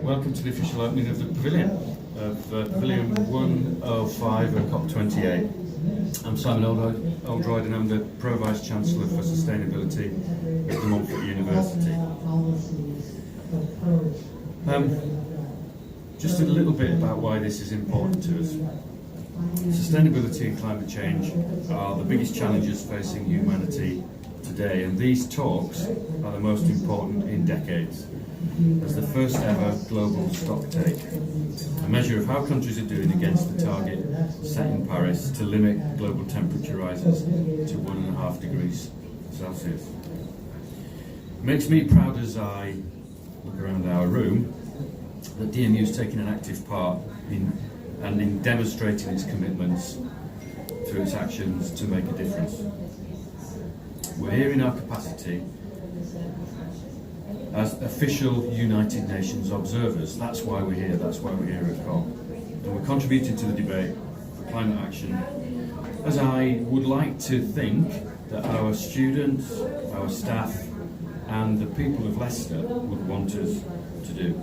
welcome to the official opening of the Pavilion, Pavilion 105 at COP28. I'm Simon Oldroyd and I'm the Pro Vice Chancellor for Sustainability at the Montfort University. Just a little bit about why this is important to us. Sustainability and climate change are the biggest challenges facing humanity today, and these talks are the most important in decades. As the first ever global stocktake, a measure of how countries are doing against the target set in Paris to limit global temperature rises to 1.5 degrees Celsius. It makes me proud as I look around our room that DMU is taking an active part in demonstrating its commitments through its actions to make a difference. We're here in our capacity as official United Nations observers. That's why we're here, that's why we're here at COP. And we're contributing to the debate for climate action, as I would like to think that our students, our staff and the people of Leicester would want us to do.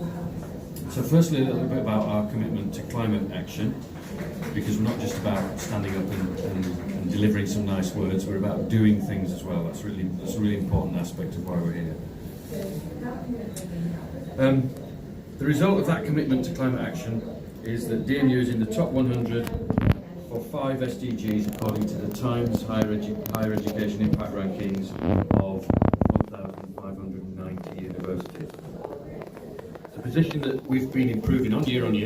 So firstly, a little bit about our commitment to climate action, because we're not just about standing up and delivering some nice words, we're about doing things as well. That's a really important aspect of why we're here. The result of that commitment to climate action is that DMU is in the top 100 for 5 SDGs according to the Times Higher Education Impact Rankings of 1,590 universities. It's a position that we've been improving on year, and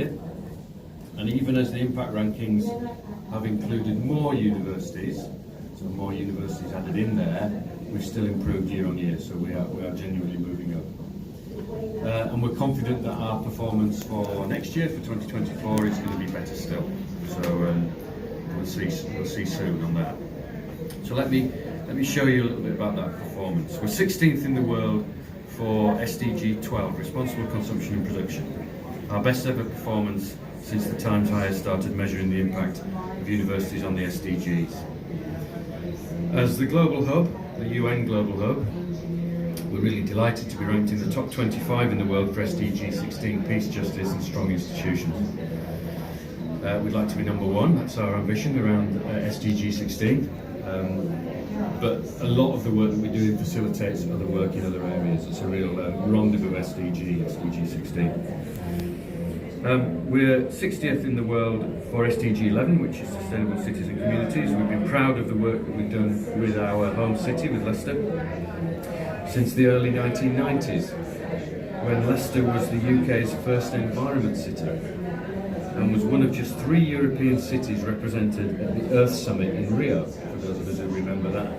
even as the impact rankings have included more universities, so more universities added in there, we've still improved year on year, so we are genuinely moving up. And we're confident that our performance for next year, for 2024, is going to be better still. So we'll see soon on that. So let me show you a little bit about that performance. We're 16th in the world for SDG 12, Responsible Consumption and Production. Our best ever performance since the Times Higher started measuring the impact of universities on the SDGs. As the global hub, the UN Global Hub, we're really delighted to be ranked in the top 25 in the world for SDG 16, Peace, Justice and Strong Institutions. We'd like to be number 1, that's our ambition around SDG 16. But a lot of the work that we do facilitates other work in other areas. It's a real rendezvous SDG 16. We're 60th in the world for SDG 11, which is Sustainable Cities and Communities. We've been proud of the work that we've done with our home city, with Leicester, since the early 1990s, when Leicester was the UK's first environment city and was one of just 3 European cities represented at the Earth Summit in Rio, for those of us who remember that.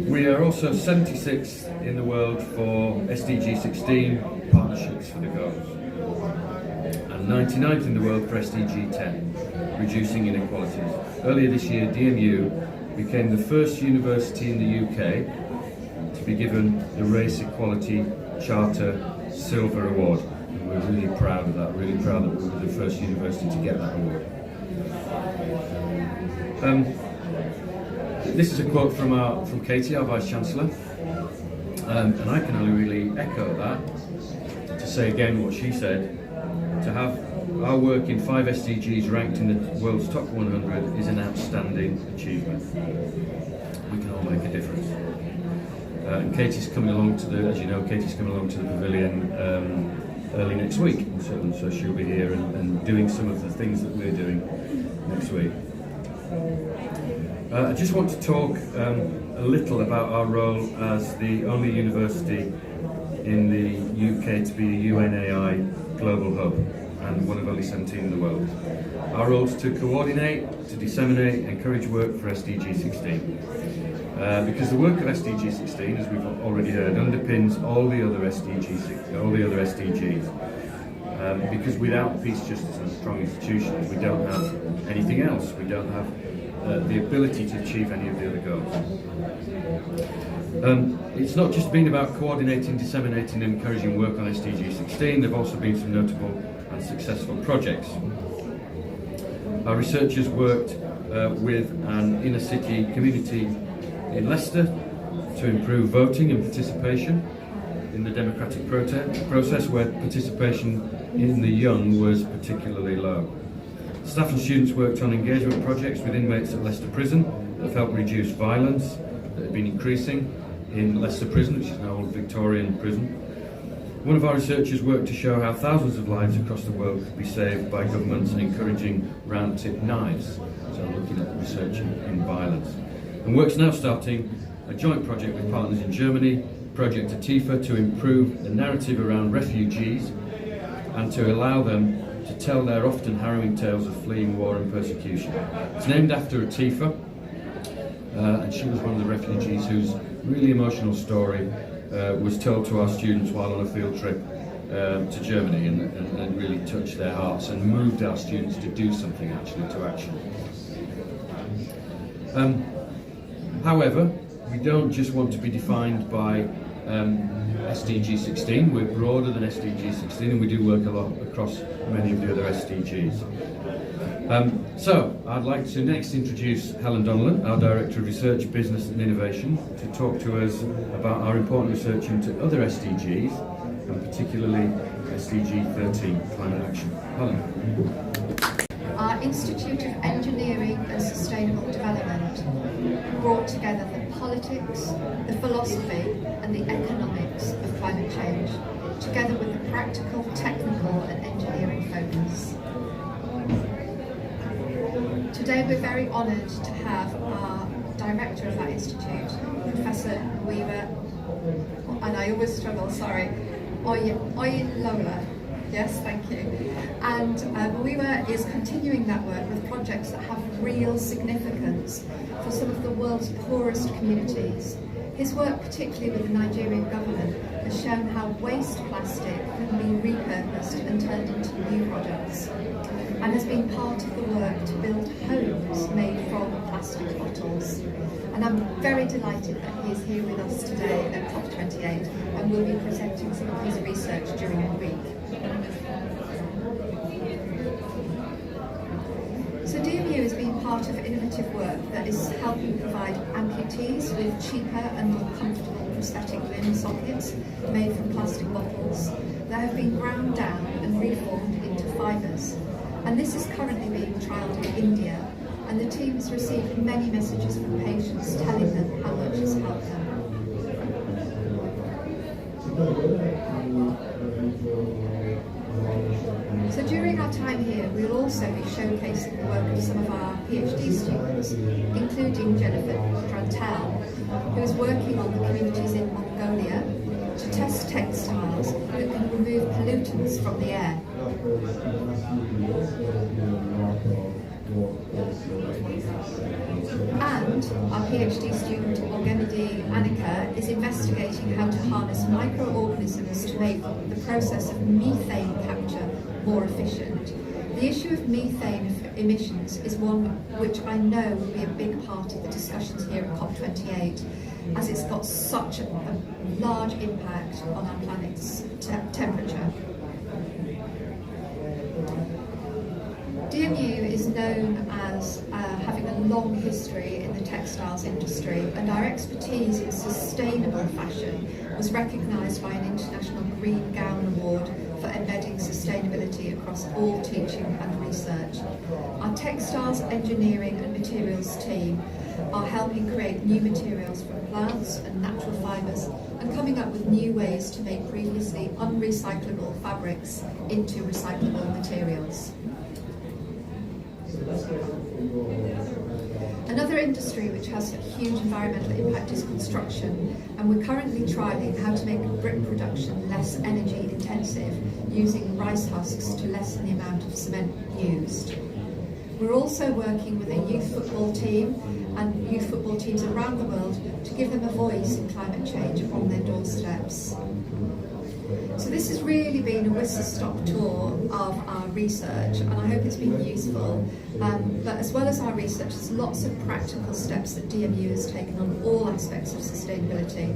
We are also 76th in the world for SDG 16, Partnerships for the Goals, and 99th in the world for SDG 10, Reducing Inequalities. Earlier this year, DMU became the first university in the UK to be given the Race Equality Charter Silver Award. And we're really proud of that, really proud that we were the first university to get that award. This is a quote from Katie, our Vice Chancellor, and I can only really echo that, to say again what she said. To have our work in 5 SDGs ranked in the world's top 100 is an outstanding achievement. We can all make a difference. And Katie's coming along to the, as you know, Katie's coming along to the Pavilion early next week, so she'll be here and doing some of the things that we're doing next week. I just want to talk a little about our role as the only university in the UK to be a UNAI global hub and one of only 17 in the world. Our role is to coordinate, to disseminate, encourage work for SDG 16. Because the work of SDG 16, as we've already heard, underpins all the other SDGs. Because without peace, justice and strong institutions, we don't have anything else. We don't have the ability to achieve any of the other goals. It's not just been about coordinating, disseminating and encouraging work on SDG 16, there have also been some notable and successful projects. Our researchers worked with an inner city community in Leicester to improve voting and participation. in the democratic process where participation in the young was particularly low. Staff and students worked on engagement projects with inmates at Leicester Prison that have helped reduce violence that had been increasing in Leicester Prison, which is now Old Victorian Prison. One of our researchers worked to show how thousands of lives across the world could be saved by governments and encouraging round-tip knives, so looking at research in violence. And work's now starting a joint project with partners in Germany, Project Atifa, to improve the narrative around refugees and to allow them to tell their often harrowing tales of fleeing war and persecution. It's named after Atifa, and she was one of the refugees whose really emotional story was told to our students while on a field trip to Germany, and really touched their hearts and moved our students to do something actually to action. However, we don't just want to be defined by SDG 16, we're broader than SDG 16 and we do work a lot across many of the other SDGs. So, I'd like to next introduce Helen Donnellan, our Director of Research, Business and Innovation, to talk to us about our important research into other SDGs, and particularly SDG 13, Climate Action. Helen. Our Institute of Engineering and Sustainable Development brought together the politics, the philosophy and the economics of climate change, together with the practical, technical and engineering focus. Today we're very honoured to have our Director of that Institute, Professor Weaver, and I always struggle, sorry, Lola. Yes, thank you. And Dubia is continuing that work with projects that have real significance for some of the world's poorest communities. His work, particularly with the Nigerian government, has shown how waste plastic can be repurposed and turned into new products, and has been part of the work to build homes made from plastic bottles. And I'm very delighted that he is here with us today at COP28 and will be presenting some of his research during the week. So DMU has been part of innovative work that is helping provide amputees with cheaper and more comfortable prosthetic limb sockets made from plastic bottles that have been ground down and reformed into fibres. And this is currently being trialled in India, and the team has received many messages from patients telling them how much it's helped them. So during our time here, we'll also be showcasing the work of some of our PhD students, including Jennifer Drantel, who is working on the communities in Mongolia to test textiles that can remove pollutants from the air. And our PhD student, Ogenidi Anika, is investigating how to harness microorganisms to make the process of methane capture more efficient. The issue of methane emissions is one which I know will be a big part of the discussions here at COP28, as it's got such a large impact on our planet's temperature. DMU is known as having a long history in the textiles industry, and our expertise in sustainable fashion was recognised by an International Green Gown Award for embedding sustainability across all teaching and research. Our textiles, engineering and materials team are helping create new materials from plants and natural fibres and coming up with new ways to make previously unrecyclable fabrics into recyclable materials. Another industry which has a huge environmental impact is construction, and we're currently trialling how to make brick production less energy intensive using rice husks to lessen the amount of cement used. We're also working with a youth football team and youth football teams around the world to give them a voice in climate change on their doorsteps. So this has really been a whistle-stop tour of our research, and I hope it's been useful. But as well as our research, there's lots of practical steps that DMU has taken on all aspects of sustainability.